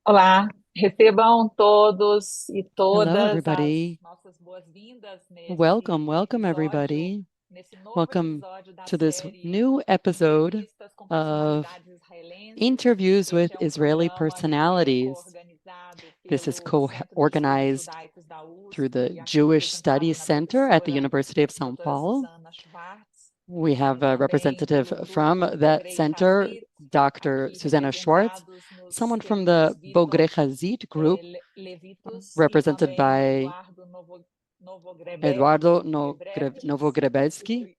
Olá, recebam todos e Hello, todas as everybody. nossas boas-vindas nesse Welcome, episódio, everybody. nesse novo Welcome episódio da to this série new episode Entrevistas com of Personalidades Israelenses. Interviews with Este é um Israeli programa que é Personalities. coorganizado This is pelo Centro de Estudos co-organized Judaicos da through USP the e aqui Jewish representado Studies na Center at the professora University of São doutora Paulo. Suzana Chwarts, We have a também representative pelo from grupo that Bogrei center, Chazit, Dr. aqui Suzana Chwarts, representados nos someone from queridos the Vitor Bogrei Chazit Group, Levitos e represented também by Eduardo Eduardo Novogrebevskis. Novogrebetsky,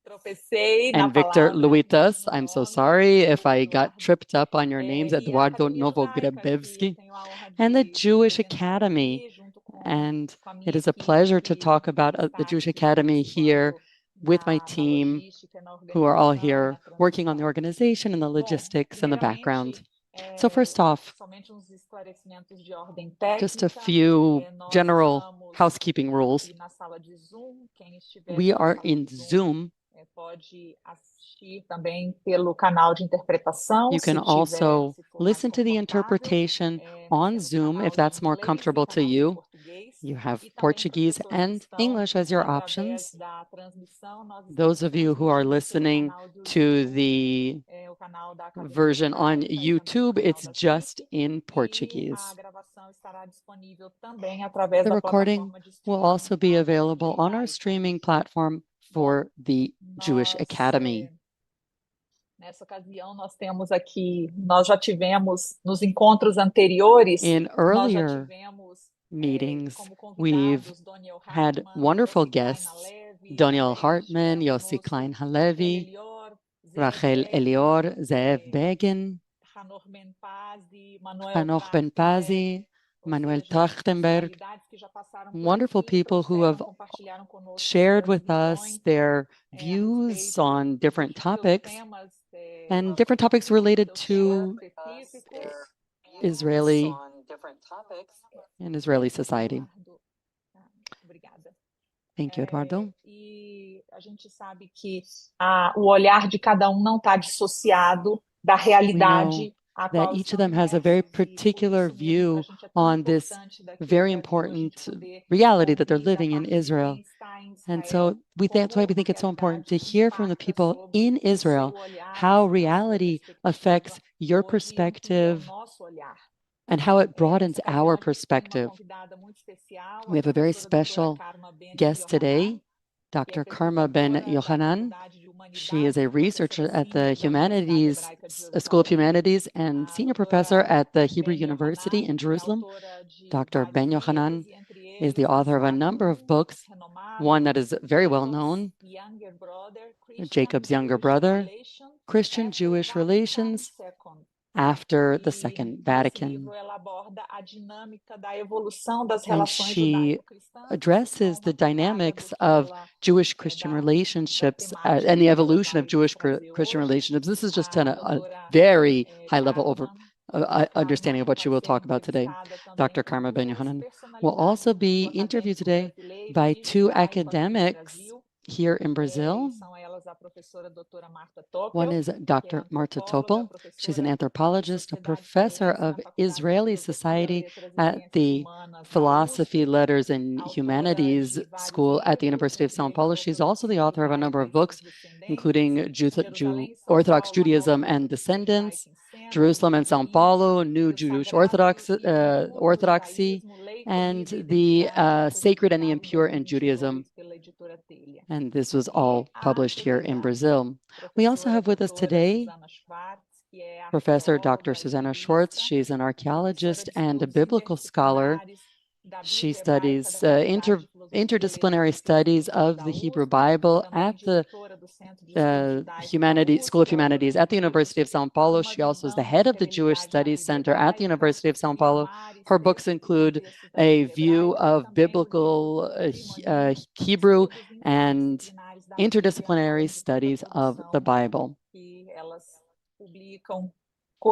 Tropecei na and Victor palavra, Luitas. no I'm so nome, sorry if o I got Eduardo. tripped up on your names, E a Eduardo Academia Judaica, que eu Novogrebevsky, tenho a honra and the de Jewish representar Academy. aqui, junto And com a it minha is a pleasure to equipe talk about que the está Jewish aqui Academy here participando with my na team, logística, na who are all organização e here na working on the transmissão. organization and the Bom, logistics and the background. primeiramente, So first off, somente uns esclarecimentos de ordem just a técnica. few Nós general estamos housekeeping rules. aqui na sala de Zoom. Quem estiver We pela are sala de in Zoom Zoom. pode assistir também pelo canal de interpretação, You can also se for mais listen to the confortável. interpretation Nós on temos Zoom if canal de that's more inglês e comfortable to canal de you. português. You have E também para as Portuguese pessoas que and estão English as your através options. da transmissão, nós Those estamos of you who are transmitindo pelo listening canal do to YouTube, the o canal da Academia version on Judaica e também o YouTube, canal it's da just CIP. in E a Portuguese. gravação estará disponível também através The da recording plataforma de will streaming also be da available Academia on our Judaica. streaming platform Bom, for the Jewish nós Academy. nessa ocasião nós temos aqui, nós já tivemos nos encontros anteriores, In nós já earlier tivemos meetings, como we've convidados Doniel had Hartmann, wonderful Yossi Klein guests, Halevi, Daniel também Hartman, estivemos Yossi conosco Klein Rachel Halevi, Elior, Zeev Rachel Begin, Elior, Zeev Begin, Hanor Ben-Pazi, Manuel Hanoch Trachtenberg, Ben-Pazi, ou Manuel seja, Trachtenberg, personalidades que já passaram por wonderful aqui, people who trouxeram, have compartilharam conosco shared suas with us visões their a views respeito on different dos seus topics temas, and different topics dos related seus temas to específicos. Israeli and Israeli society. Eduardo, obrigada. Thank you, Eduardo. E a gente sabe que o olhar de cada um não está dissociado da We know realidade a that qual each of estão them has a very imersos, e por particular isso mesmo para a view gente é tão on this importante daqui very daqui a gente important poder reality that they're ouvir da living in parte de Israel. quem está em And Israel so that's why como we a think it's so important realidade to hear from the impacta people sobre in o seu Israel olhar, how a sua reality perspectiva affects your hoje e amplia o perspective nosso olhar. and how it Nessa broadens ocasião, our a gente tem uma perspective. convidada muito especial, a We have a very professora doutora special Karma guest Ben-Johanan, today, que é Dr. Karma pesquisadora da Ben-Johanan. Faculdade de She is Humanidades a e professora researcher at sênior the da Universidade Humanities Hebraica de School of Jerusalém. Humanities and A senior professor doutora at the Hebrew University Ben-Johanan in é Jerusalem. autora de Dr. vários livros, Ben-Yohanan e entre is the eles author of a destaca number of um books, one renomado, that is very well Jacob's known, Younger Brother, Jacob's younger Christian-Jewish brother, Relations After Christian-Jewish Vatican Relations II. after the E Second nesse livro Vatican. ela aborda a dinâmica da evolução das And relações she judaico-cristãs, que addresses são the mapeadas dynamics of pela Jewish-Christian da relationships and temática the que ela evolution of vai nos trazer Jewish-Christian hoje. relationships. This is just A a doutora very high-level Karma, understanding of what she vai will ser talk about today. entrevistada também Dr. por Karma duas Ben-Yohanan will also personalidades do be mundo interviewed acadêmico today brasileiro by e two judaico aqui no academics Brasil. here in E Brazil. são elas a professora doutora Marta One Topel, is que é Dr. Marta antropóloga, Topel. She's an professora de anthropologist, a Sociedade professor Israelense of na Faculdade de Israeli Filosofia, society Letras e at Ciências the Humanas da Philosophy, USP, Letters, and autora Humanities de vários School at the livros, University of entre São eles Paulo. She's also the Ortodoxia author of a number Judaica of e seus books, descendentes, including Jerusalém e São Orthodox Paulo, a Judaism nova and política Descendants, judaica em cena, Jerusalem and São e Paulo, New o Jewish sagrado e impuro no Orthodoxy, judaísmo, lei, and comida e the identidade, foi Sacred and the publicado em Impure in 2022 Judaism. pela editora Telha. And this was E all a published here in Brazil. We also professora have with us doutora today Suzana Chwarts, que é Professor Dr. arqueóloga, Suzana Chwarts. linguista, She's an professora archaeologist de and a estudos biblical scholar. interdisciplinares da She Bíblia Hebraica da studies Faculdade de Filosofia, Letras interdisciplinary e Ciências studies Humanas of da the Hebrew USP, Bible também at the diretora do Centro de Estudos Judaicos da School USP, of ela Humanities at the publicou University livros of São como Paulo. Uma She also is the Visão da head of the Jewish Fidelidade à Studies Bíblia Center at the Hebraica University of São e Paulo. Amares, Her books os include textos da a Bíblia view Hebraica, e of também o livro biblical Primogênitos, Hebrew Estudos and Interdisciplinares da Bíblia, interdisciplinary além de tanta studies of the produção Bible. que elas publicam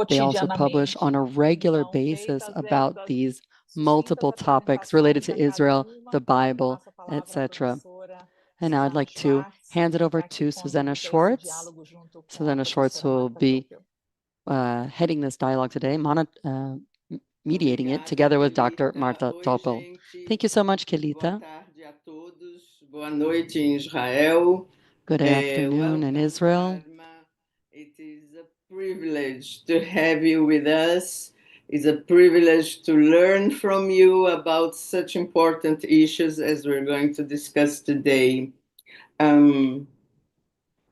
They also publish on cotidianamente. a regular Então, basis feitas about essas these sucintas multiple topics related apresentações to a cada Israel, uma, the eu Bible, passo a palavra à etc. professora And now I'd Suzana like to Schwartz, hand it over para que to Suzana conduz esse Schwartz. diálogo junto com a Suzana Schwartz professora will Marta be Topel. heading this dialogue today. mediating it together with Dr. Marta Topel. Thank you so much, Kelita. Boa noite em Israel. Good afternoon in Israel. It is a privilege to have you with us. It's a privilege to learn from you about such important issues as we're going to discuss today.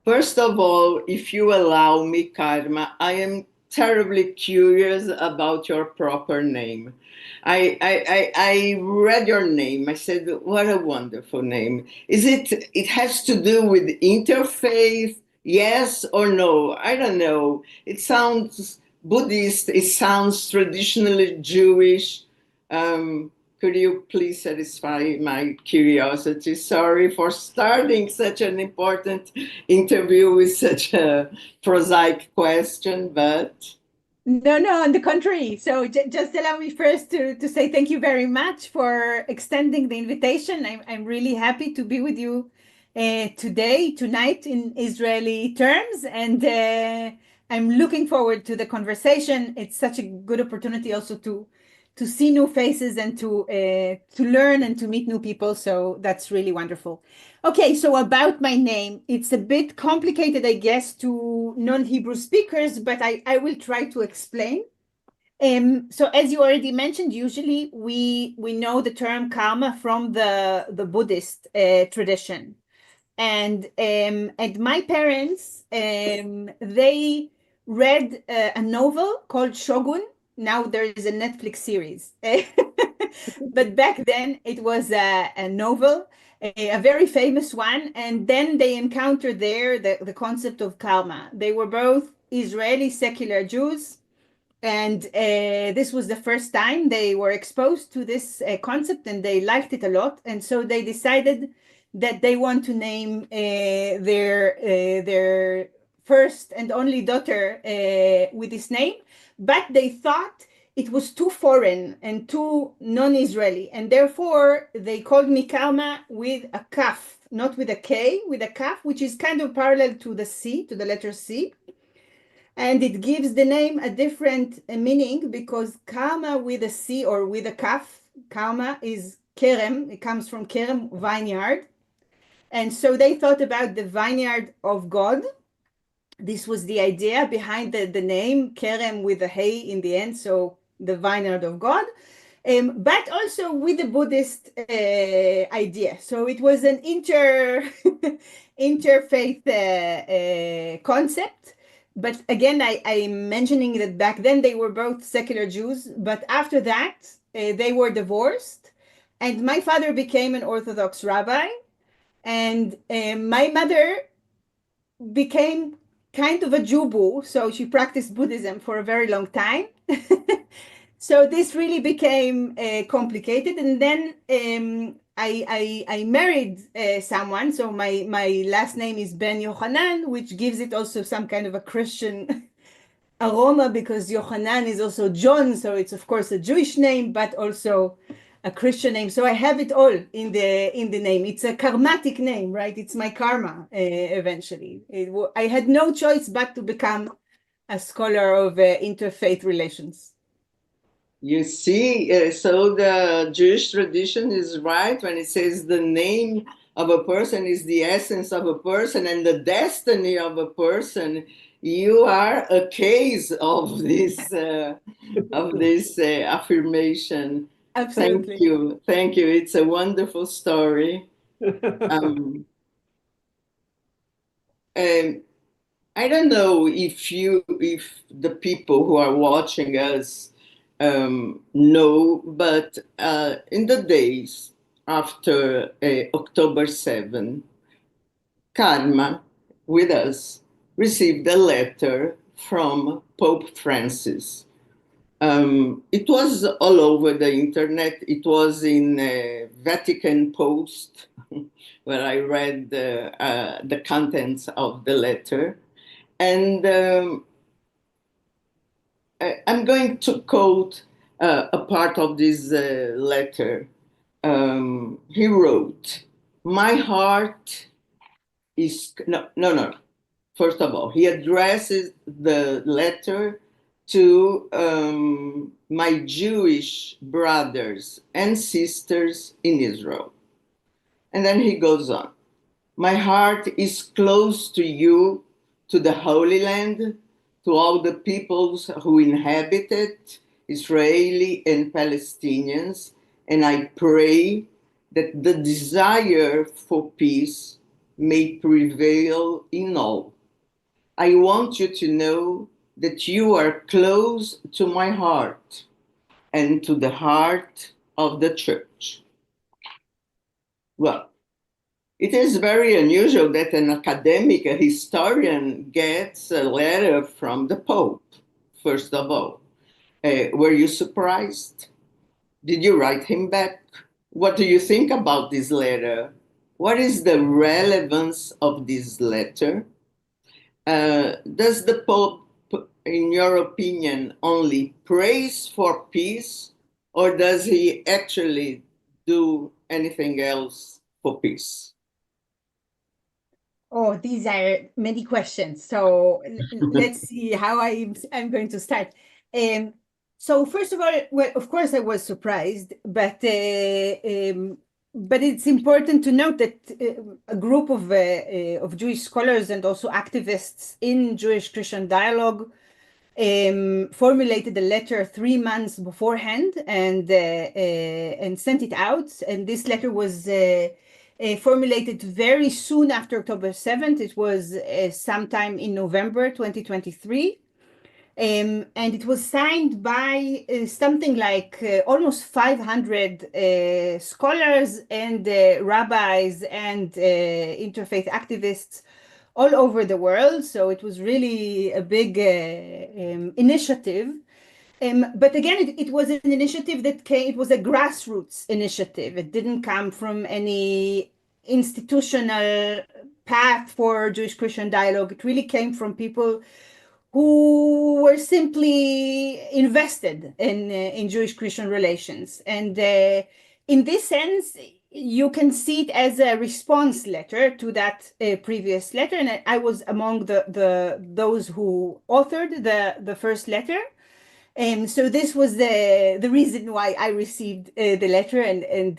First of all, if you allow me, Karma, I am terribly curious about your proper name. I read your name. I said, what a wonderful name. It has to do with interfaith, yes or no? I don't know. It sounds Buddhist. It sounds traditionally Jewish. Could you please satisfy my curiosity? Sorry for starting such an important interview with such a prosaic question, but... No, on the contrary. So just allow me first to say thank you very much for extending the invitation. I'm really happy to be with you tonight in Israeli terms, and I'm looking forward to the conversation. It's such a good opportunity also to see new faces and to learn and to meet new people. So that's really wonderful. Okay, so about my name, it's a bit complicated, I guess, to non-Hebrew speakers, but I will try to explain. So as you already mentioned, usually we know the term karma from the Buddhist tradition. And my parents, they read a novel called Shogun. Now there is a Netflix series. But back then it was a novel, a very famous one. And then they encountered there the concept of karma. They were both Israeli secular Jews. And this was the first time they were exposed to this concept, and they liked it a lot. And so they decided that they want to name their first and only daughter with this name. But they thought it was too foreign and too non-Israeli. And therefore, they called me Karma with a kaf, not with a K, with a kaf, which is kind of parallel to the C, to the letter C. And it gives the name a different meaning, because karma with a C or with a kaf, karma is kerem, it comes from kerem, vineyard. And so they thought about the vineyard of God. This was the idea behind the name, kerem with a hey in the end, so the vineyard of God. But also with the Buddhist idea. So it was an interfaith concept. But again, I'm mentioning that back then they were both secular Jews, but after that, they were divorced. And my father became an Orthodox rabbi, and my mother became kind of a Jubu, so she practiced Buddhism for a very long time. So this really became complicated. And then I married someone. So my last name is Ben-Johanan, which gives it also some kind of a Christian aroma, because Yohanan is also John. So it's of course a Jewish name, but also a Christian name. So I have it all in the name. It's a karmatic name, right? It's my karma eventually. I had no choice but to become a scholar of interfaith relations. You see, so the Jewish tradition is right when it says the name of a person is the essence of a person and the destiny of a person. You are a case of this affirmation. Absolutely. Thank you. It's a wonderful story. I don't know if the people who are watching us know, but in the days after October 7, Karma, with us, received a letter from Pope Francis. It was all over the internet. It was in Vatican Post, where I read the contents of the letter. And I'm going to quote a part of this letter. He wrote, "My heart is..." No. First of all, he addresses the letter to my Jewish brothers and sisters in Israel. And then he goes on. My heart is close to you, to the Holy Land, to all the peoples who inhabit it, Israeli and Palestinians, and I pray that the desire for peace may prevail in all. I want you to know that you are close to my heart and to the heart of the church. Well, it is very unusual that an academic, a historian, gets a letter from the Pope, first of all. Were you surprised? Did you write him back? What do you think about this letter? What is the relevance of this letter? Does the Pope, in your opinion, only prays for peace, or does he actually do anything else for peace? Oh, these are many questions. So let's see how I'm going to start. So first of all, well, of course, I was surprised, but it's important to note that a group of Jewish scholars and also activists in Jewish-Christian dialogue formulated a letter 3 months beforehand and sent it out. And this letter was formulated very soon after October 7th. It was sometime in November 2023. And it was signed by something like almost 500 scholars and rabbis and interfaith activists all over the world. So it was really a big initiative. But again, it was an initiative that came, it was a grassroots initiative. It didn't come from any institutional path for Jewish-Christian dialogue. It really came from people who were simply invested in Jewish-Christian relations. And in this sense, you can see it as a response letter to that previous letter. And I was among those who authored the first letter. So this was the reason why I received the letter and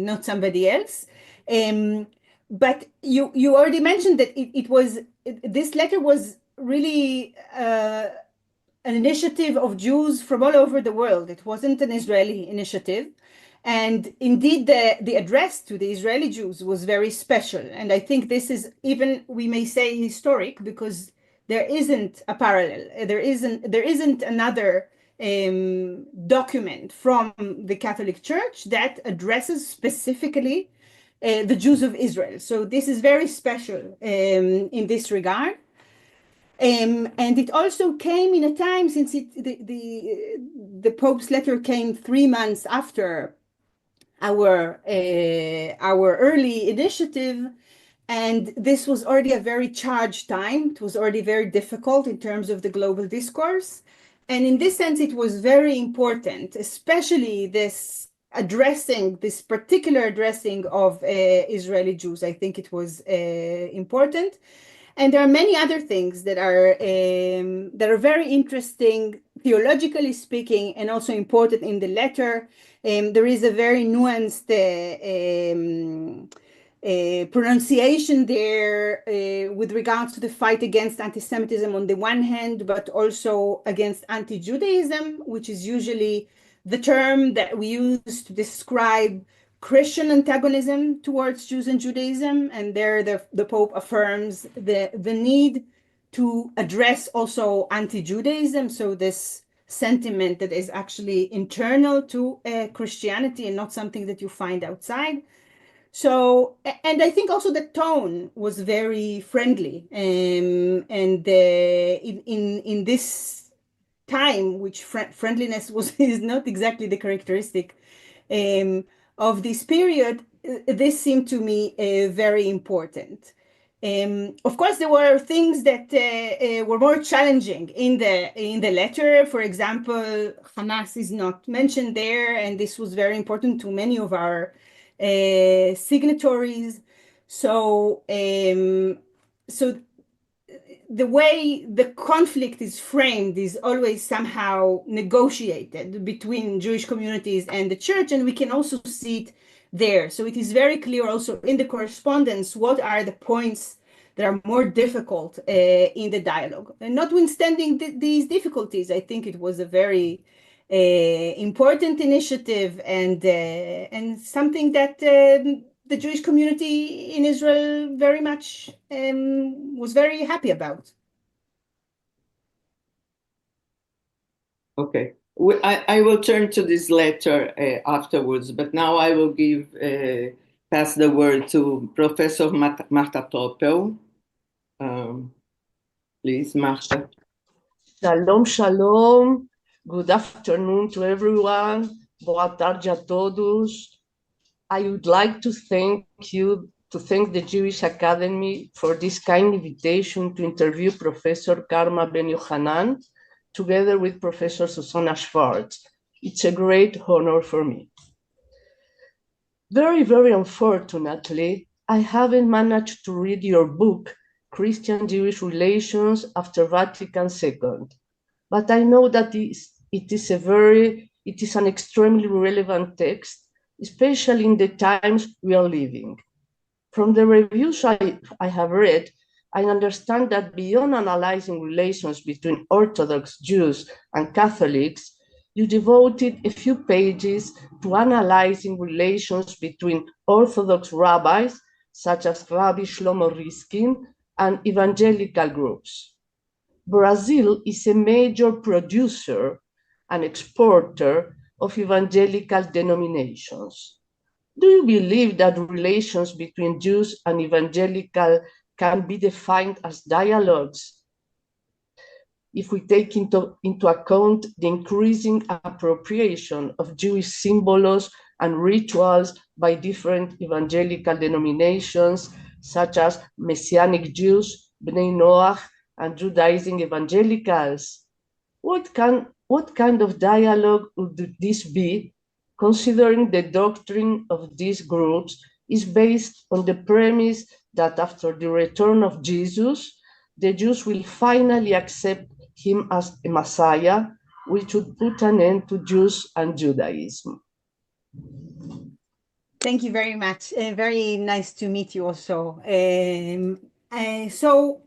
not somebody else. But you already mentioned that this letter was really an initiative of Jews from all over the world. It wasn't an Israeli initiative. And indeed, the address to the Israeli Jews was very special. And I think this is even, we may say, historic, because there isn't a parallel. There isn't another document from the Catholic Church that addresses specifically the Jews of Israel. So this is very special in this regard. And it also came in a time, since the Pope's letter came 3 months after our early initiative, and this was already a very charged time. It was already very difficult in terms of the global discourse. And in this sense, it was very important, especially this particular addressing of Israeli Jews. I think it was important. And there are many other things that are very interesting, theologically speaking, and also important in the letter. There is a very nuanced pronunciation there with regards to the fight against anti-Semitism on the one hand, but also against anti-Judaism, which is usually the term that we use to describe Christian antagonism towards Jews and Judaism. And there the Pope affirms the need to address also anti-Judaism. So this sentiment that is actually internal to Christianity and not something that you find outside. So, and I think also the tone was very friendly. And in this time, which friendliness is not exactly the characteristic of this period, this seemed to me very important. Of course, there were things that were more challenging in the letter. For example, Hamas is not mentioned there, and this was very important to many of our signatories. So the way the conflict is framed is always somehow negotiated between Jewish communities and the church, and we can also see it there. So it is very clear also in the correspondence what are the points that are more difficult in the dialogue. And notwithstanding these difficulties, I think it was a very important initiative and something that the Jewish community in Israel very much was very happy about. Okay, I will turn to this letter afterwards, but now I will pass the word to Professor Marta Topel. Please, Marta. Shalom, shalom. Good afternoon to everyone. Boa tarde a todos. I would like to thank the Jewish Academy for this kind invitation to interview Professor Karma Ben-Johanan together with Professor Suzana Chwarts. It's a great honor for me. Very, very unfortunately, I haven't managed to read your book, Christian-Jewish Relations After Vatican II, but I know that it is an extremely relevant text, especially in the times we are living. From the reviews I have read, I understand that beyond analyzing relations between Orthodox Jews and Catholics, you devoted a few pages to analyzing relations between Orthodox rabbis, such as Rabbi Shlomo Riskin, and evangelical groups. Brazil is a major producer and exporter of evangelical denominations. Do you believe that relations between Jews and evangelical can be defined as dialogues? If we take into account the increasing appropriation of Jewish symbols and rituals by different evangelical denominations, such as Messianic Jews, Bnei Noach, and Judaizing evangelicals, what kind of dialogue would this be, considering the doctrine of these groups is based on the premise that after the return of Jesus, the Jews will finally accept him as a Messiah, which would put an end to Jews and Judaism? Thank you very much. Very nice to meet you also. So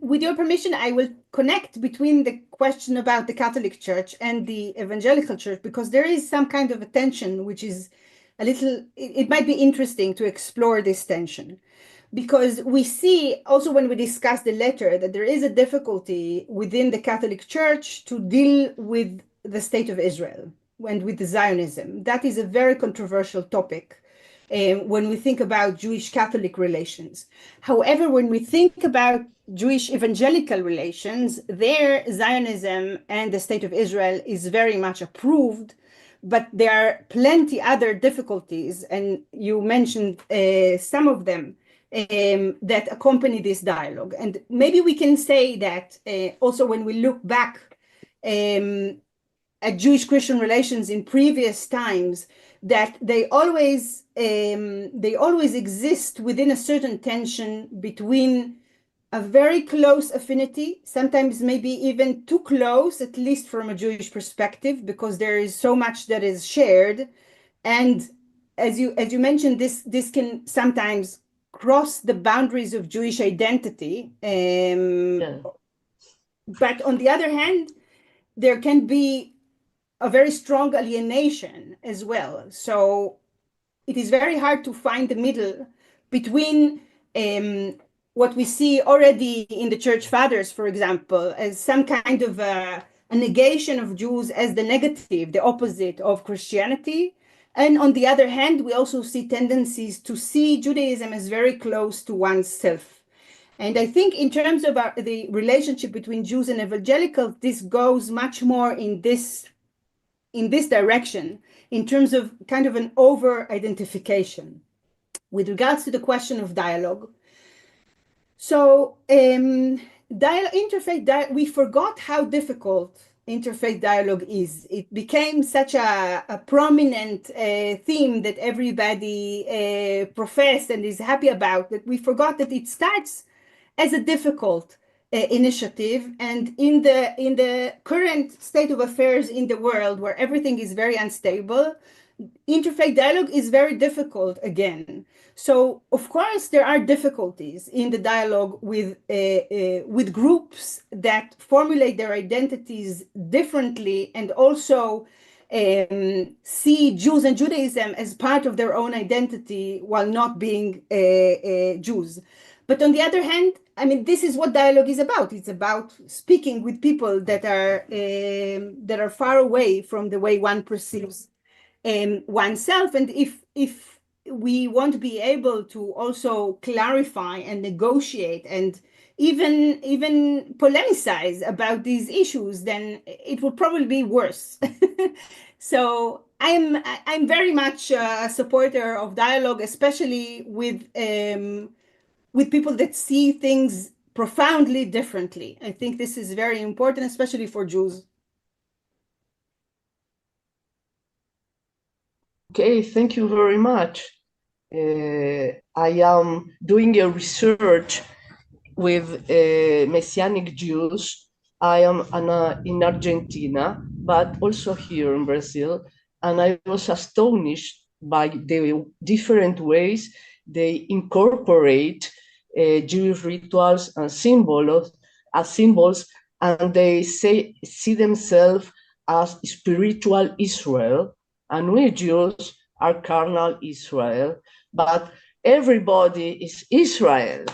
with your permission, I will connect between the question about the Catholic Church and the Evangelical Church, because there is some kind of a tension, which is a little, it might be interesting to explore this tension. Because we see also when we discuss the letter that there is a difficulty within the Catholic Church to deal with the state of Israel and with the Zionism. That is a very controversial topic when we think about Jewish Catholic relations. However, when we think about Jewish evangelical relations, their Zionism and the state of Israel is very much approved, but there are plenty other difficulties, and you mentioned some of them, that accompany this dialogue. And maybe we can say that also when we look back at Jewish-Christian relations in previous times, that they always exist within a certain tension between a very close affinity, sometimes maybe even too close, at least from a Jewish perspective, because there is so much that is shared. And as you mentioned, this can sometimes cross the boundaries of Jewish identity. But on the other hand, there can be a very strong alienation as well. So it is very hard to find the middle between what we see already in the Church Fathers, for example, as some kind of a negation of Jews as the negative, the opposite of Christianity. And on the other hand, we also see tendencies to see Judaism as very close to oneself. And I think in terms of the relationship between Jews and evangelicals, this goes much more in this direction, in terms of kind of an over-identification. With regards to the question of dialogue, so we forgot how difficult interfaith dialogue is. It became such a prominent theme that everybody professed and is happy about, that we forgot that it starts as a difficult initiative. And in the current state of affairs in the world, where everything is very unstable, interfaith dialogue is very difficult again. So, of course, there are difficulties in the dialogue with groups that formulate their identities differently and also see Jews and Judaism as part of their own identity while not being Jews. But on the other hand, I mean, this is what dialogue is about. It's about speaking with people that are far away from the way one perceives oneself. And if we want to be able to also clarify and negotiate and even polemicize about these issues, then it will probably be worse. So I'm very much a supporter of dialogue, especially with people that see things profoundly differently. I think this is very important, especially for Jews. Okay, thank you very much. I am doing a research with Messianic Jews. I am in Argentina, but also here in Brazil, and I was astonished by the different ways they incorporate Jewish rituals and symbols, and they see themselves as spiritual Israel, and we Jews are carnal Israel, but everybody is Israel.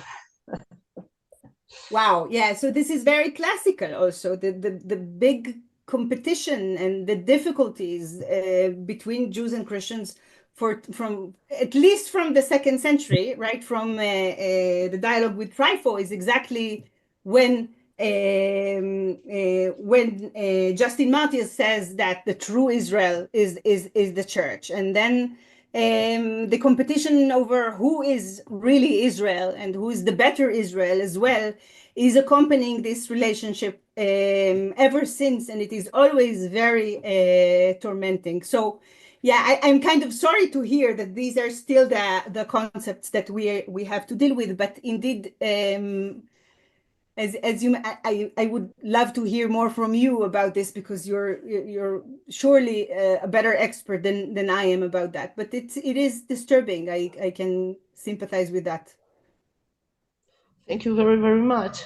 Wow, yeah, so this is very classical also, the big competition and the difficulties between Jews and Christians from at least from the 2nd century, right? From the dialogue with Trypho is exactly when Justin Martyr says that the true Israel is the church, and then the competition over who is really Israel and who is the better Israel as well is accompanying this relationship ever since, and it is always very tormenting. So yeah, I'm kind of sorry to hear that these are still the concepts that we have to deal with, but indeed, as you, I would love to hear more from you about this, because you're surely a better expert than I am about that. But it is disturbing. I can sympathize with that. Thank you very, very much.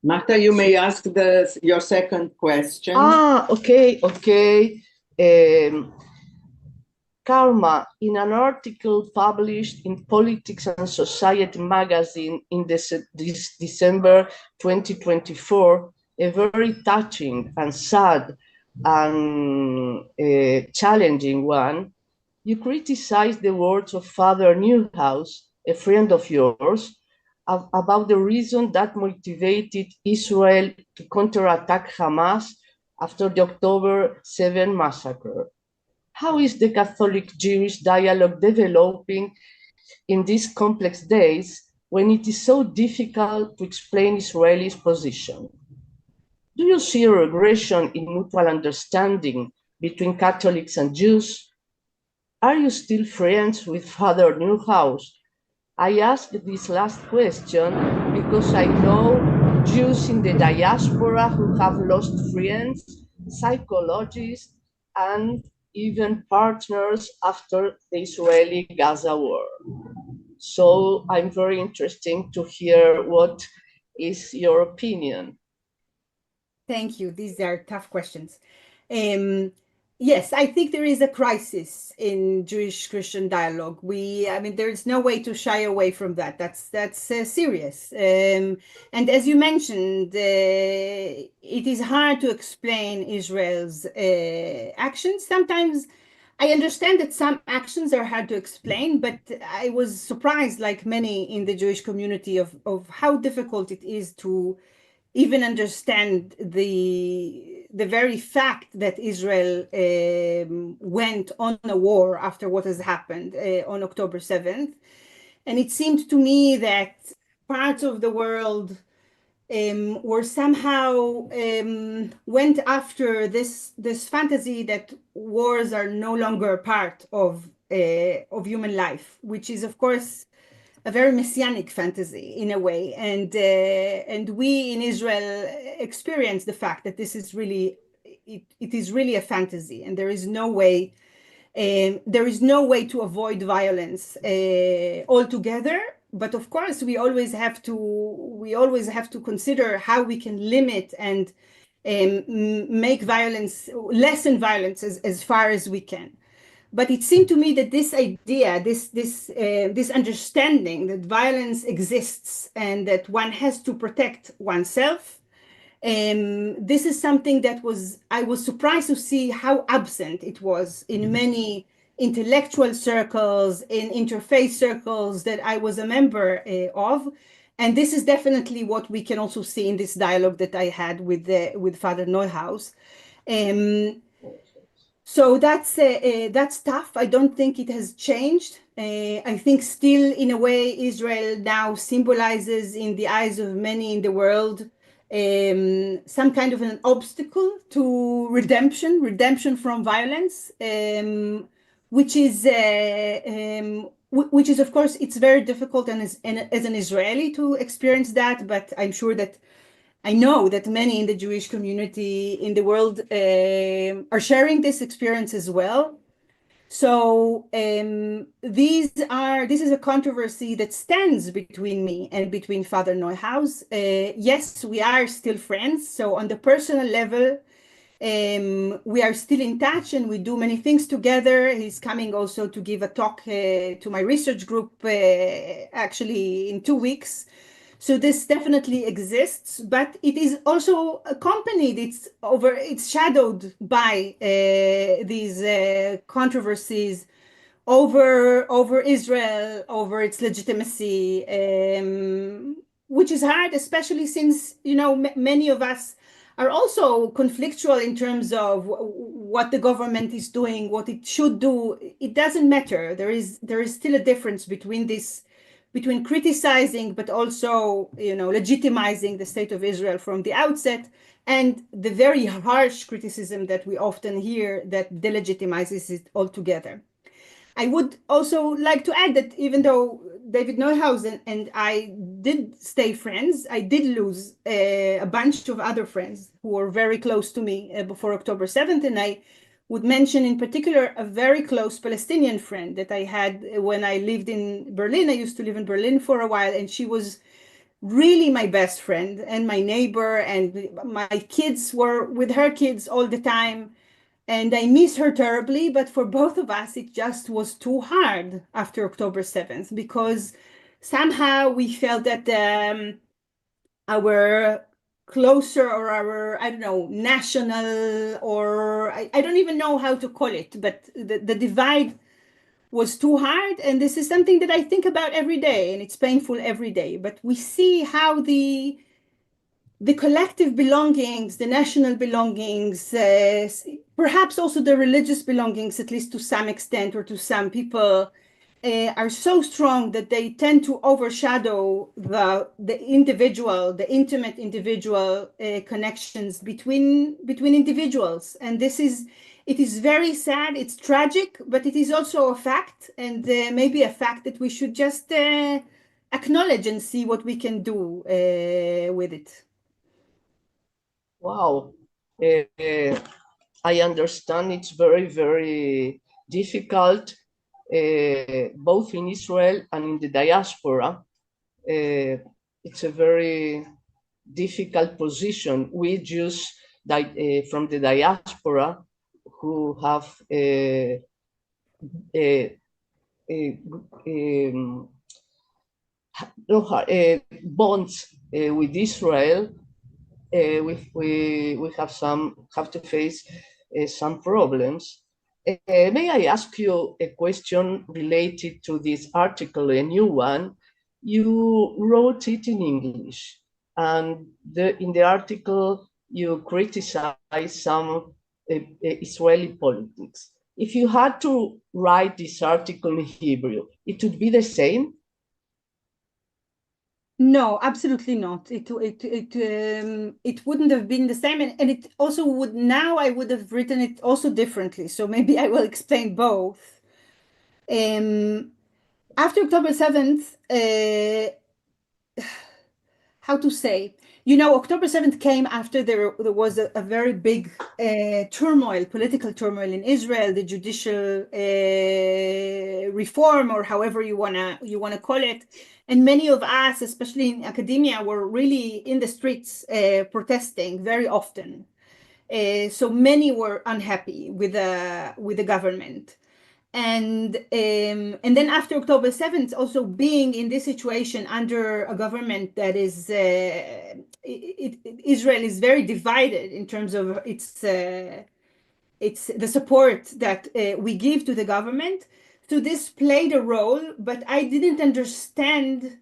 Marta, you may ask your second question. Okay. Karma, in an article published in Politics and Society magazine in this December 2024, a very touching and sad and challenging one, you criticized the words of Father Newhouse, a friend of yours, about the reason that motivated Israel to counterattack Hamas after the October 7 massacre. How is the Catholic-Jewish dialogue developing in these complex days when it is so difficult to explain Israelis' position? Do you see a regression in mutual understanding between Catholics and Jews? Are you still friends with Father Newhouse? I ask this last question because I know Jews in the diaspora who have lost friends, psychologists, and even partners after the Israeli-Gaza war. So I'm very interested to hear what is your opinion. Thank you. These are tough questions. Yes, I think there is a crisis in Jewish-Christian dialogue. I mean, there's no way to shy away from that. That's serious. And as you mentioned, it is hard to explain Israel's actions. Sometimes I understand that some actions are hard to explain, but I was surprised, like many in the Jewish community, of how difficult it is to even understand the very fact that Israel went on a war after what has happened on October 7th. And it seemed to me that parts of the world were somehow went after this fantasy that wars are no longer part of human life, which is, of course, a very messianic fantasy in a way, and we in Israel experience the fact that this is really it is really a fantasy, and there is no way to avoid violence altogether. But of course, we always have to consider how we can limit and make violence, lessen violence as far as we can. But it seemed to me that this idea, this understanding that violence exists and that one has to protect oneself, this is something that I was surprised to see how absent it was in many intellectual circles, in interfaith circles that I was a member of. And this is definitely what we can also see in this dialogue that I had with Father Neuhaus. So that's tough. I don't think it has changed. I think still, in a way, Israel now symbolizes in the eyes of many in the world some kind of an obstacle to redemption from violence, which is of course, it's very difficult and as an Israeli to experience that. But I know that many in the Jewish community in the world are sharing this experience as well. So this is a controversy that stands between me and between Father Neuhaus. Yes, we are still friends. So on the personal level, we are still in touch and we do many things together. He's coming also to give a talk to my research group actually in 2 weeks. So this definitely exists, but it is also accompanied, it's shadowed by these controversies over Israel, over its legitimacy, which is hard, especially since, many of us are also conflictual in terms of what the government is doing, what it should do. It doesn't matter. There is still a difference between criticizing, but also, legitimizing the state of Israel from the outset, and the very harsh criticism that we often hear that delegitimizes it altogether. I would also like to add that even though David Neuhaus and I did stay friends, I did lose a bunch of other friends who were very close to me before October 7th, and I would mention in particular a very close Palestinian friend that I had when I lived in Berlin. I used to live in Berlin for a while, and she was really my best friend and my neighbor, and my kids were with her kids all the time. And I miss her terribly, but for both of us, it just was too hard after October 7th, because somehow we felt that our closer, or our, I don't know, national, or I don't even know how to call it, but the divide was too hard. And this is something that I think about every day, and it's painful every day. But we see how the collective belongings, the national belongings, perhaps also the religious belongings, at least to some extent or to some people, are so strong that they tend to overshadow the individual, the intimate individual connections between individuals. And it is very sad, it's tragic, but it is also a fact, and maybe a fact that we should just acknowledge and see what we can do with it. Wow. I understand it's very, very difficult, both in Israel and in the diaspora. It's a very difficult position. We Jews from the diaspora who have bonds with Israel, we have to face some problems. May I ask you a question related to this article, a new one? You wrote it in English, and in the article you criticize some Israeli politics. If you had to write this article in Hebrew, it would be the same? No, absolutely not. It wouldn't have been the same, and it also would. Now I would have written it also differently. So maybe I will explain both. after October 7th, how to say, October 7th came after there was a very big political turmoil in Israel, the judicial reform, or however you wanna call it. And many of us, especially in academia, were really in the streets protesting very often. So many were unhappy with the government. And then after October 7th, also being in this situation under a government that is, Israel is very divided in terms of its the support that we give to the government. So this played a role, but I didn't understand.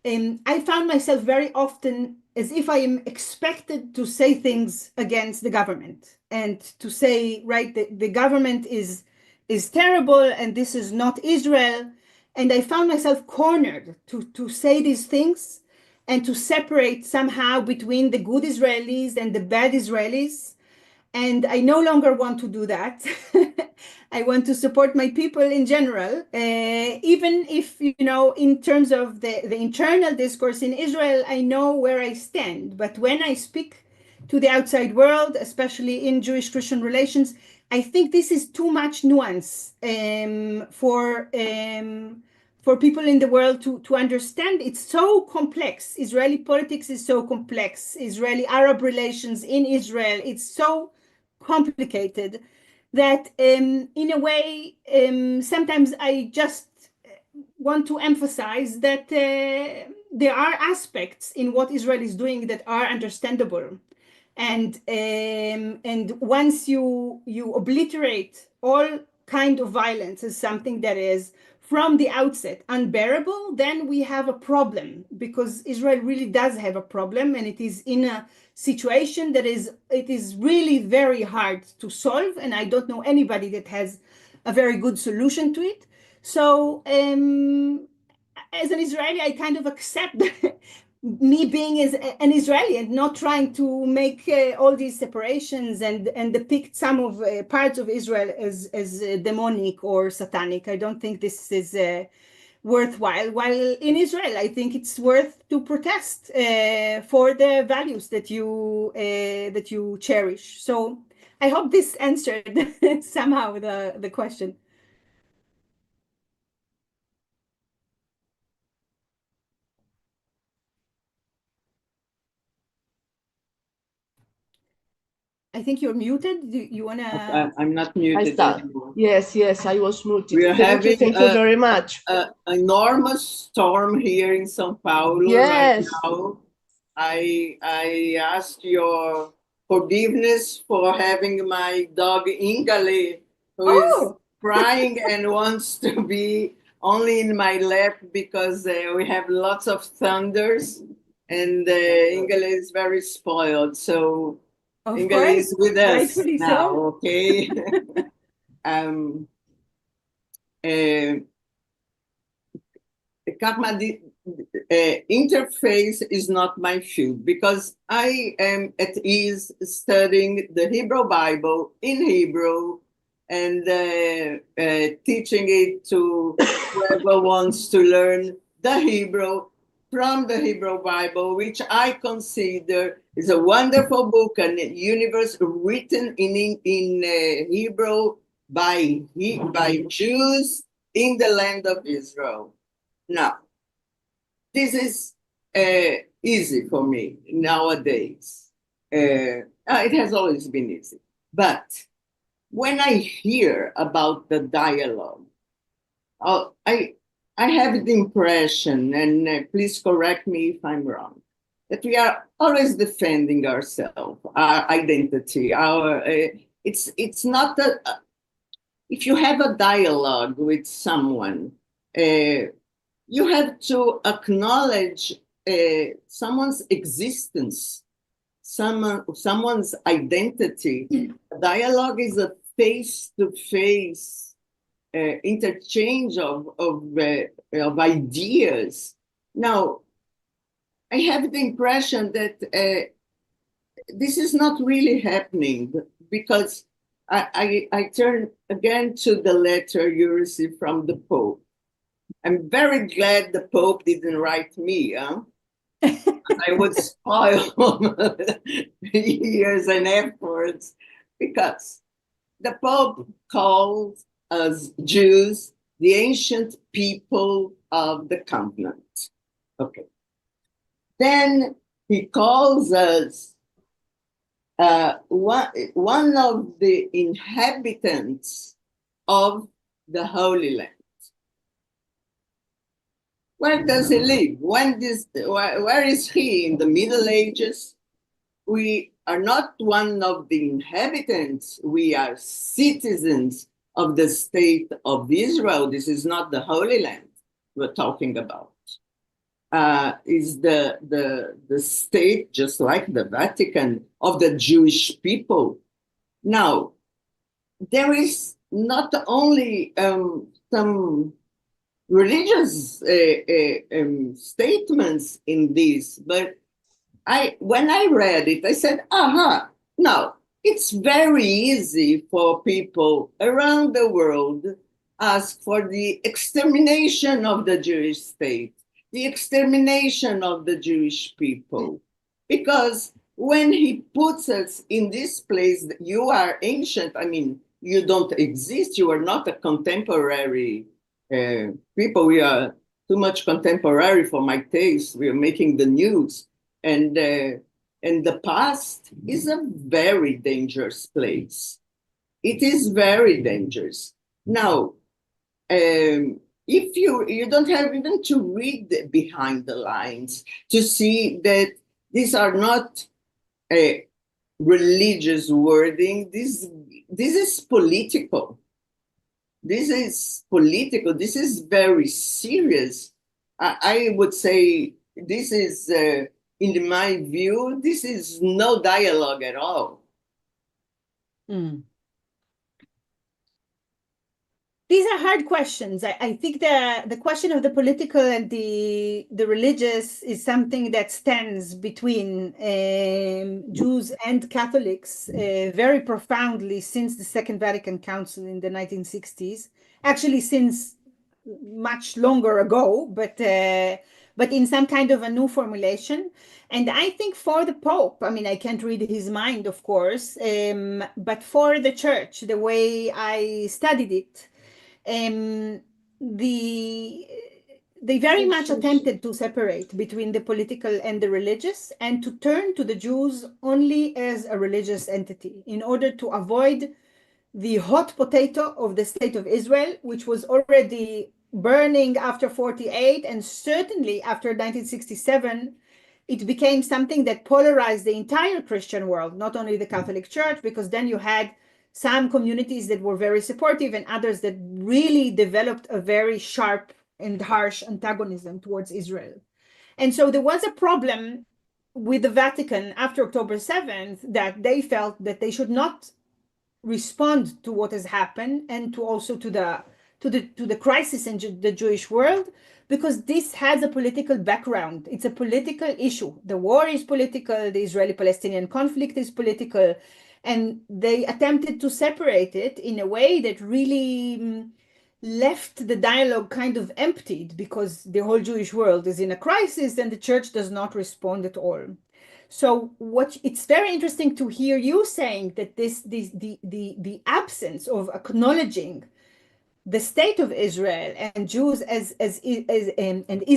I found myself very often as if I am expected to say things against the government and to say, right, the government is terrible and this is not Israel. And I found myself cornered to say these things and to separate somehow between the good Israelis and the bad Israelis. And I no longer want to do that. I want to support my people in general, even if, in terms of the internal discourse in Israel, I know where I stand. But when I speak to the outside world, especially in Jewish-Christian relations, I think this is too much nuance for people in the world to understand. It's so complex. Israeli politics is so complex. Israeli-Arab relations in Israel, it's so complicated that in a way, sometimes I just want to emphasize that there are aspects in what Israel is doing that are understandable. And once you obliterate all kind of violence as something that is from the outset unbearable, then we have a problem, because Israel really does have a problem, and it is in a situation that it is really very hard to solve, and I don't know anybody that has a very good solution to it. So as an Israeli, I kind of accept me being as an Israeli and not trying to make all these separations and depict some of parts of Israel as demonic or satanic. I don't think this is worthwhile. While in Israel, I think it's worth to protest for the values that you cherish. So I hope this answered somehow the question. I think you're muted. Do you want to? I'm not muted anymore. Yes, I was muted. We are Thank you very much. An enormous storm here in São Paulo right now. I ask your forgiveness for having my dog Ingale, who is crying and wants to be only in my lap because we have lots of thunders, and Ingale is very spoiled. So Ingale is with us now, okay? Karma, interface is not my field, because I am at ease studying the Hebrew Bible in Hebrew and teaching it to whoever wants to learn the Hebrew from the Hebrew Bible, which I consider is a wonderful book, and a universe written in Hebrew by Jews in the land of Israel. Now, this is easy for me nowadays. It has always been easy. But when I hear about the dialogue, I have the impression, and please correct me if I'm wrong, that we are always defending ourselves, our identity. It's not that if you have a dialogue with someone, you have to acknowledge someone's existence, someone's identity. Dialogue is a face-to-face interchange of ideas. Now, I have the impression that this is not really happening, because I turn again to the letter you received from the Pope. I'm very glad the Pope didn't write me, huh? I would spoil years and efforts, because the Pope calls us Jews the ancient people of the continent. Okay. Then he calls us one of the inhabitants of the Holy Land. Where does he live? Where is he? In the Middle Ages? We are not one of the inhabitants. We are citizens of the state of Israel. This is not the Holy Land we're talking about. Is the state, just like the Vatican, of the Jewish people. Now, there is not only some religious statements in this, but when I read it, I said, aha, no, it's very easy for people around the world ask for the extermination of the Jewish state, the extermination of the Jewish people. Because when he puts us in this place, you are ancient, I mean, you don't exist, you are not a contemporary people. We are too much contemporary for my taste. We are making the news. And the past is a very dangerous place. It is very dangerous. Now, if you don't have even to read behind the lines to see that these are not religious wording. This is political. This is political. This is very serious. I would say this is, in my view, this is no dialogue at all. Mm. These are hard questions. I think the question of the political and the religious is something that stands between Jews and Catholics very profoundly since the Second Vatican Council in the 1960s. Actually, since much longer ago, but in some kind of a new formulation. And I think for the Pope, I mean, I can't read his mind, of course, but for the Church, the way I studied it, they very much attempted to separate between the political and the religious, and to turn to the Jews only as a religious entity in order to avoid the hot potato of the state of Israel, which was already burning after 48, and certainly after 1967. It became something that polarized the entire Christian world, not only the Catholic Church, because then you had some communities that were very supportive and others that really developed a very sharp and harsh antagonism towards Israel. And so there was a problem with the Vatican after October 7th that they felt that they should not respond to what has happened and to also to the crisis in the Jewish world, because this has a political background. It's a political issue. The war is political, the Israeli-Palestinian conflict is political, and they attempted to separate it in a way that really left the dialogue kind of emptied, because the whole Jewish world is in a crisis and the church does not respond at all. So it's very interesting to hear you saying that the absence of acknowledging the state of Israel and Jews and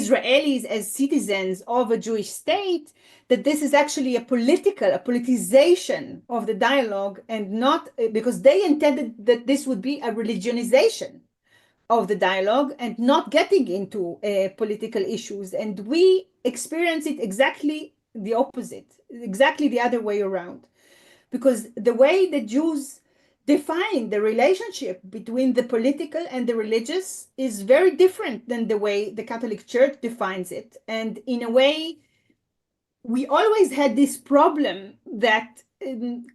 Israelis as citizens of a Jewish state, that this is actually a politicization of the dialogue, and not because they intended that this would be a religionization of the dialogue and not getting into political issues. And we experience it exactly the opposite, exactly the other way around, because the way the Jews define the relationship between the political and the religious is very different than the way the Catholic Church defines it. And in a way, we always had this problem that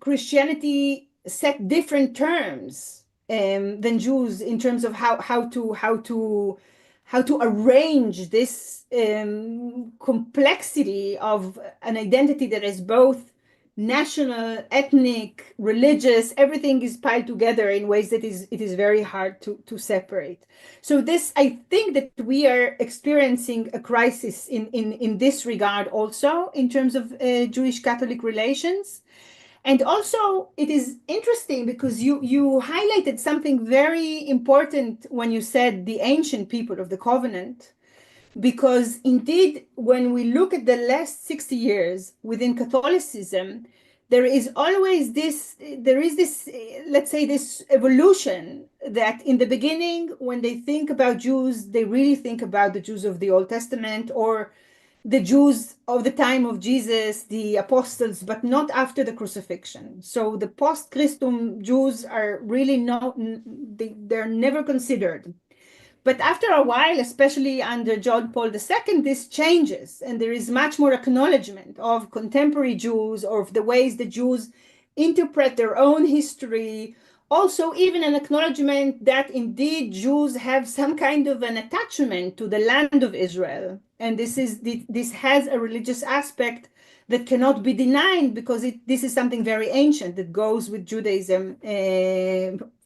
Christianity set different terms than Jews in terms of how to arrange this complexity of an identity that is both national, ethnic, religious, everything is piled together in ways that it is very hard to separate. So this, I think that we are experiencing a crisis in this regard also in terms of Jewish-Catholic relations. And also, it is interesting because you highlighted something very important when you said the ancient people of the covenant, because indeed, when we look at the last 60 years within Catholicism, there is always this, let's say, this evolution that in the beginning, when they think about Jews, they really think about the Jews of the Old Testament or the Jews of the time of Jesus, the apostles, but not after the crucifixion. So the post-Christum Jews are really not, they're never considered. But after a while, especially under John Paul II, this changes, and there is much more acknowledgement of contemporary Jews or of the ways the Jews interpret their own history. Also, even an acknowledgement that indeed Jews have some kind of an attachment to the land of Israel. And this has a religious aspect that cannot be denied because this is something very ancient that goes with Judaism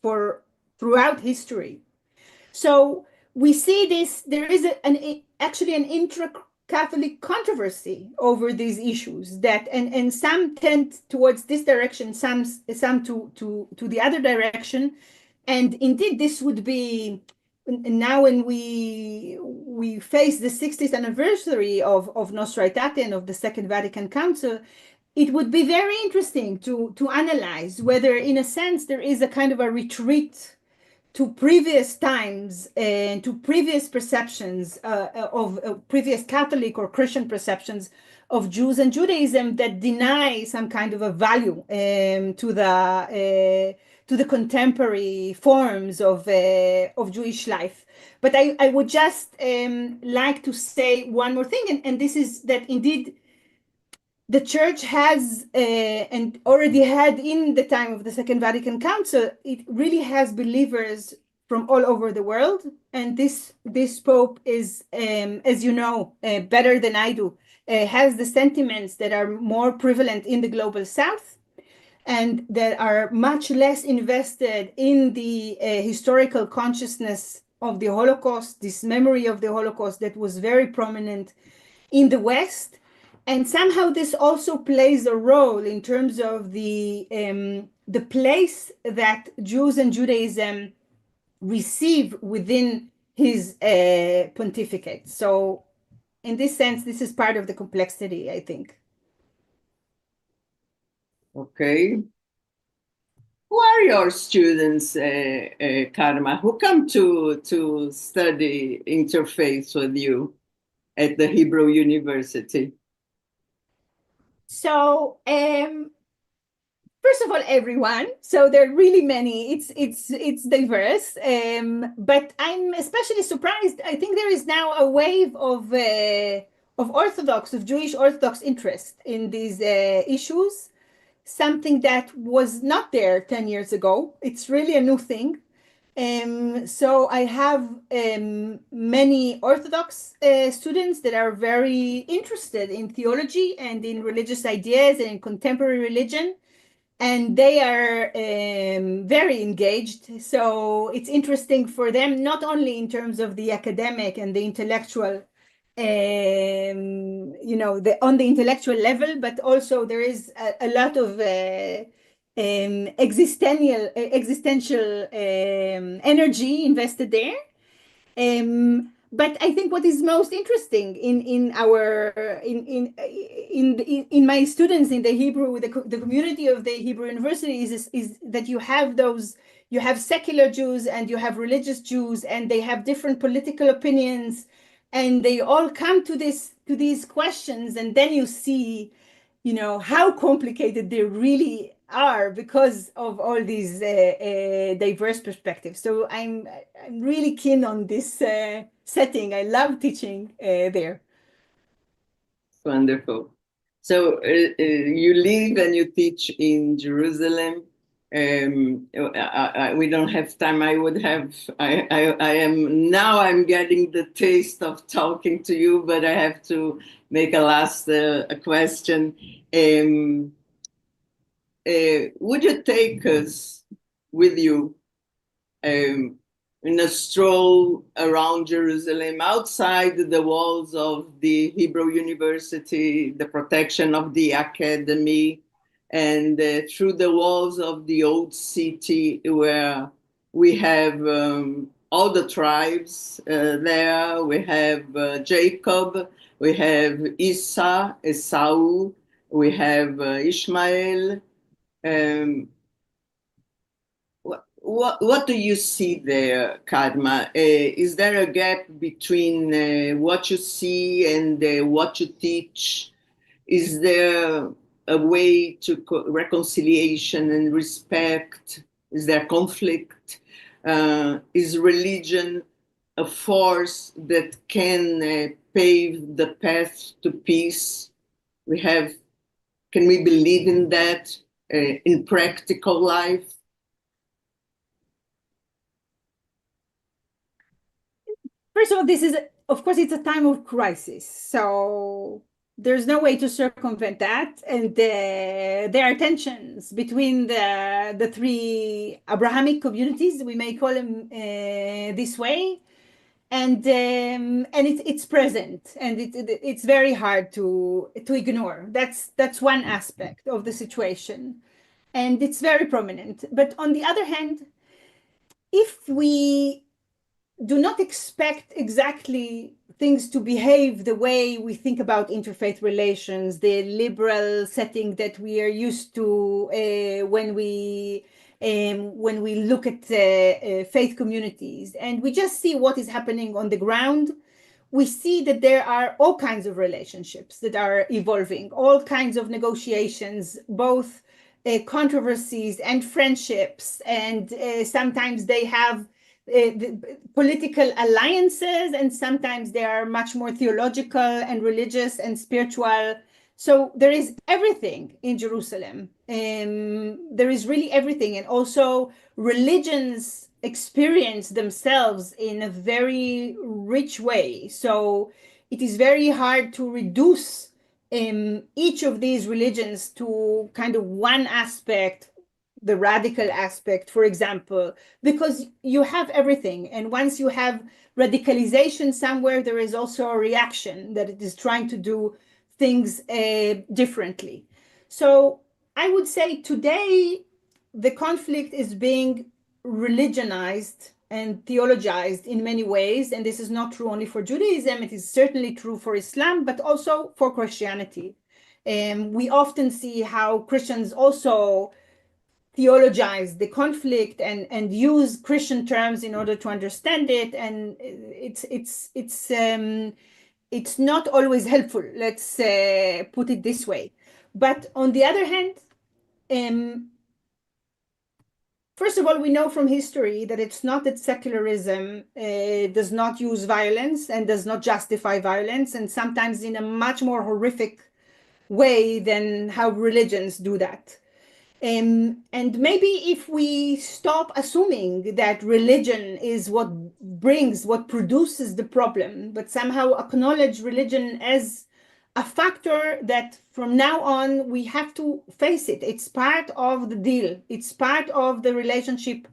throughout history. So we see this, there is actually an intra-Catholic controversy over these issues that, and some tend towards this direction, some to the other direction. And indeed, this would be, now when we face the 60th anniversary of Nostra Aetate and of the Second Vatican Council, it would be very interesting to analyze whether, in a sense, there is a kind of a retreat to previous times and to previous perceptions of previous Catholic or Christian perceptions of Jews and Judaism that deny some kind of a value to the contemporary forms of Jewish life. But I would just like to say one more thing, and this is that indeed the Church has, and already had in the time of the Second Vatican Council, it really has believers from all over the world. And this Pope is, as you know, better than I do, has the sentiments that are more prevalent in the global South and that are much less invested in the historical consciousness of the Holocaust, this memory of the Holocaust that was very prominent in the West. And somehow this also plays a role in terms of the place that Jews and Judaism receive within his pontificate. So in this sense, this is part of the complexity, I think. Okay. Who are your students, Karma? Who come to study interfaith with you at the Hebrew University? So, first of all, everyone. So there are really many. It's diverse. But I'm especially surprised. I think there is now a wave of Jewish Orthodox interest in these issues. Something that was not there 10 years ago. It's really a new thing. So I have many Orthodox students that are very interested in theology and in religious ideas and in contemporary religion, and they are very engaged. So it's interesting for them, not only in terms of the academic and the intellectual, on the intellectual level, but also there is a lot of existential energy invested there. But I think what is most interesting in my students in the Hebrew, the community of the Hebrew University is that you have secular Jews and you have religious Jews, and they have different political opinions, and they all come to these questions, and then you see, how complicated they really are because of all these diverse perspectives. So I'm really keen on this setting. I love teaching there. Wonderful. So you live and you teach in Jerusalem. We don't have time. I'm getting the taste of talking to you, but I have to make a last question. would you take us with you in a stroll around Jerusalem, outside the walls of the Hebrew University, the protection of the academy, and through the walls of the old city where we have all the tribes there. We have Jacob, we have Esau, we have Ishmael. What do you see there, Karma? Is there a gap between what you see and what you teach? Is there a way to reconciliation and respect? Is there conflict? Is religion a force that can pave the path to peace? Can we believe in that in practical life? First of all, this is, of course, it's a time of crisis. So there's no way to circumvent that. And there are tensions between the three Abrahamic communities, we may call them this way. And it's present, and it's very hard to ignore. That's one aspect of the situation, and it's very prominent. But on the other hand, if we do not expect exactly things to behave the way we think about interfaith relations, the liberal setting that we are used to when we look at faith communities, and we just see what is happening on the ground, we see that there are all kinds of relationships that are evolving, all kinds of negotiations, both controversies and friendships, and sometimes they have political alliances, and sometimes they are much more theological and religious and spiritual. So there is everything in Jerusalem. There is really everything. And also religions experience themselves in a very rich way. So it is very hard to reduce each of these religions to kind of one aspect, the radical aspect, for example, because you have everything. And once you have radicalization somewhere, there is also a reaction that it is trying to do things differently. So I would say today, the conflict is being religionized and theologized in many ways. And this is not true only for Judaism, it is certainly true for Islam, but also for Christianity. We often see how Christians also theologize the conflict and use Christian terms in order to understand it, and it's not always helpful. Let's put it this way. But on the other hand, first of all, we know from history that it's not that secularism does not use violence and does not justify violence, and sometimes in a much more horrific way than how religions do that. And maybe if we stop assuming that religion is what produces the problem, but somehow acknowledge religion as a factor that from now on we have to face it. It's part of the deal. It's part of the relationship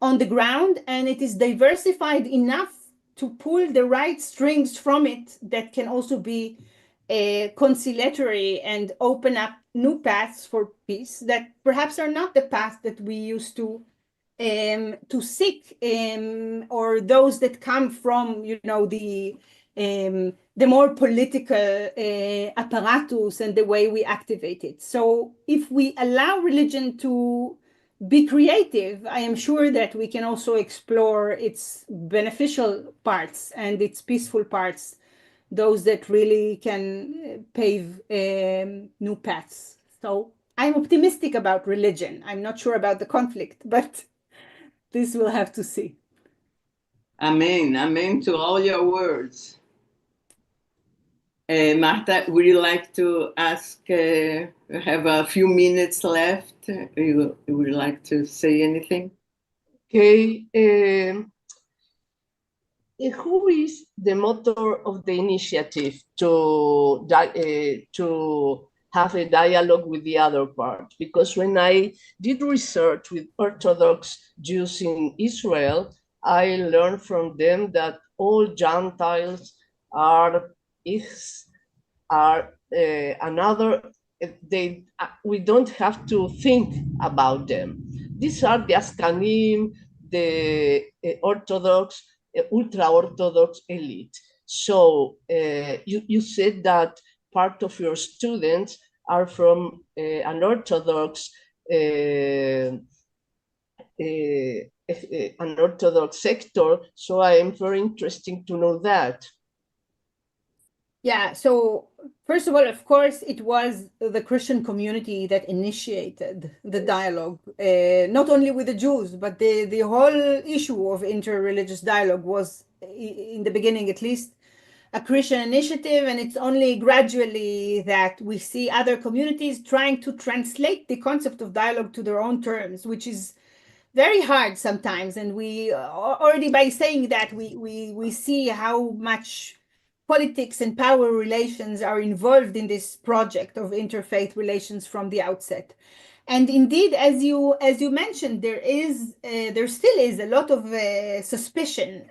on the ground, and it is diversified enough to pull the right strings from it that can also be conciliatory and open up new paths for peace that perhaps are not the path that we used to seek, or those that come from, the more political apparatus and the way we activate it. So if we allow religion to be creative, I am sure that we can also explore its beneficial parts and its peaceful parts, those that really can pave new paths. So I'm optimistic about religion. I'm not sure about the conflict, but this we'll have to see. Amen. Amen to all your words. Marta, would you like to ask, we have a few minutes left. You would like to say anything? Okay. Who is the motor of the initiative to have a dialogue with the other part. Because when I did research with Orthodox Jews in Israel, I learned from them that all Gentiles are another, we don't have to think about them. These are the Askanim, the Orthodox, ultra-Orthodox elite. So you said that part of your students are from an Orthodox sector, so I am very interested to know that. Yeah, so first of all, of course, it was the Christian community that initiated the dialogue, not only with the Jews, but the whole issue of interreligious dialogue was, in the beginning at least, a Christian initiative, and it's only gradually that we see other communities trying to translate the concept of dialogue to their own terms, which is very hard sometimes. And we already, by saying that, we see how much politics and power relations are involved in this project of interfaith relations from the outset. And indeed, as you mentioned, there still is a lot of suspicion,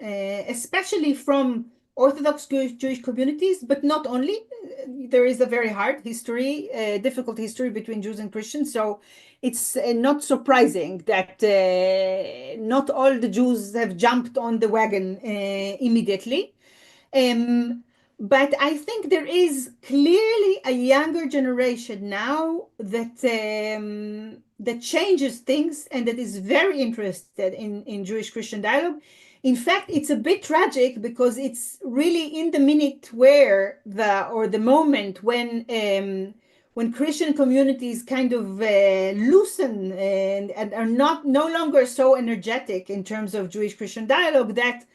especially from Orthodox Jewish communities, but not only. There is a very hard history, difficult history between Jews and Christians. So it's not surprising that not all the Jews have jumped on the wagon immediately. But I think there is clearly a younger generation now that changes things and that is very interested in Jewish-Christian dialogue. In fact, it's a bit tragic because it's really in the minute where the moment when Christian communities kind of loosen and are no longer so energetic in terms of Jewish-Christian dialogue, that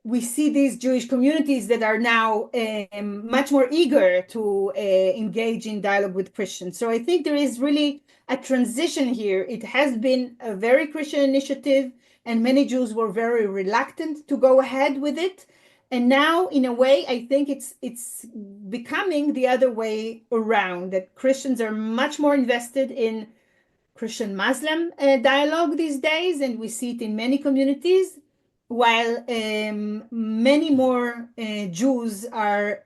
we see these Jewish communities that are now much more eager to engage in dialogue with Christians. So I think there is really a transition here. It has been a very Christian initiative, and many Jews were very reluctant to go ahead with it. And now, in a way, I think it's becoming the other way around, that Christians are much more invested in Christian-Muslim dialogue these days, and we see it in many communities, while many more Jews are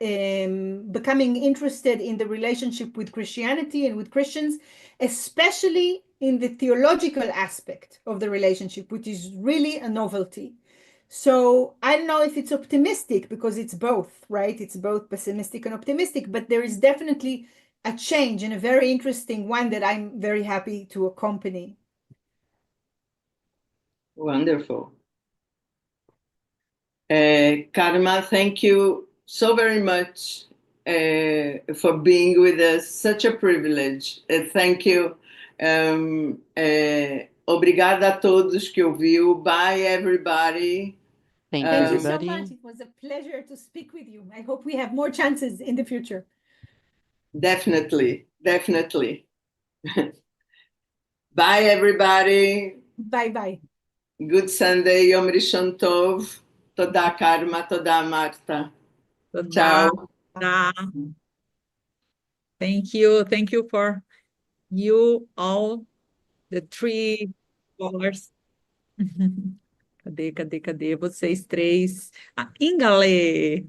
becoming interested in the relationship with Christianity and with Christians, especially in the theological aspect of the relationship, which is really a novelty. So I don't know if it's optimistic, because it's both, right? It's both pessimistic and optimistic, but there is definitely a change, and a very interesting one that I'm very happy to accompany. Wonderful. Karma, thank you so very much for being with us. Such a privilege. Thank you. Obrigada a todos que ouviu. Bye, everybody. Thank you, Thank you everybody. so much. It was a pleasure to speak with you. I hope we have more chances in the future. Definitely, definitely. Bye, everybody. Bye-bye. Good Sunday. Yom Rishon Tov. Toda Karma, toda Marta. Ciao. Thank you. Thank you for you all, the three scholars. Cadê vocês três? Ingale!